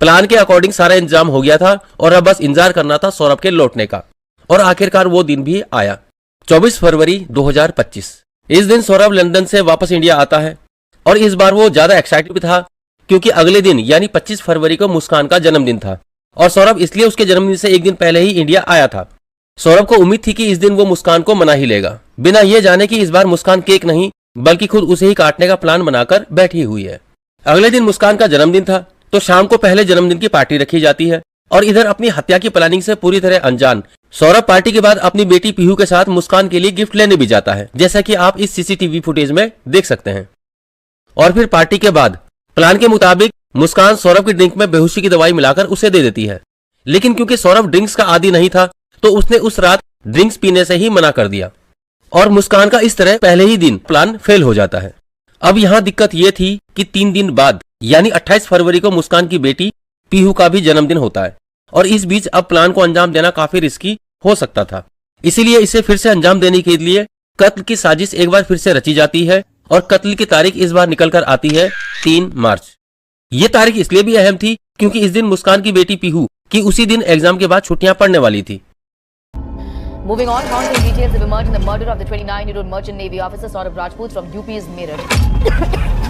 Plan के according सारा इंतजाम हो गया था और अब बस इंतजार करना था सौरभ के लौटने का। और आखिरकार वो दिन भी आया, 24 फरवरी 2025। इस दिन सौरभ लंदन से वापस इंडिया आता है और इस बार वो ज्यादा एक्साइटेड भी था क्योंकि अगले दिन यानी 25 फरवरी को मुस्कान का जन्मदिन था और सौरभ इसलिए उसके जन्मदिन से एक दिन पहले ही इंडिया आया था। सौरभ को उम्मीद थी कि इस दिन वो मुस्कान को मना ही लेगा, बिना ये जाने कि इस बार मुस्कान केक नहीं बल्कि खुद उसे ही काटने का प्लान बनाकर बैठी हुई है। अगले दिन मुस्कान का जन्मदिन था तो शाम को पहले जन्मदिन की पार्टी रखी जाती है और इधर अपनी हत्या की प्लानिंग से पूरी तरह अनजान सौरभ पार्टी के बाद अपनी बेटी पीहू के साथ मुस्कान के लिए गिफ्ट लेने भी जाता है, जैसा कि आप इस सीसीटीवी फुटेज में देख सकते हैं। और फिर पार्टी के बाद प्लान के मुताबिक मुस्कान सौरभ की ड्रिंक में बेहोशी की दवाई मिलाकर उसे दे देती है, लेकिन क्योंकि सौरभ ड्रिंक्स का आदी नहीं था तो उसने उस रात ड्रिंक्स पीने से ही मना कर दिया और मुस्कान का इस तरह पहले ही दिन प्लान फेल हो जाता है। अब यहाँ दिक्कत यह थी कि 3 दिन बाद यानी 28 फरवरी को मुस्कान की बेटी पीहू का भी जन्मदिन होता है और इस बीच अब प्लान को अंजाम देना काफी रिस्की हो सकता था। इसीलिए इसे फिर से अंजाम देने के लिए कत्ल की साजिश एक बार फिर से रची जाती है और कत्ल की तारीख इस बार निकल कर आती है 3 मार्च। ये तारीख इसलिए भी अहम थी क्योंकि इस दिन मुस्कान की बेटी पीहू की उसी दिन एग्जाम के बाद छुट्टियां पड़ने वाली थी। Moving on, details have emerged in the murder of the 29-year-old merchant navy officer Saurabh Rajput from UP's Meerut.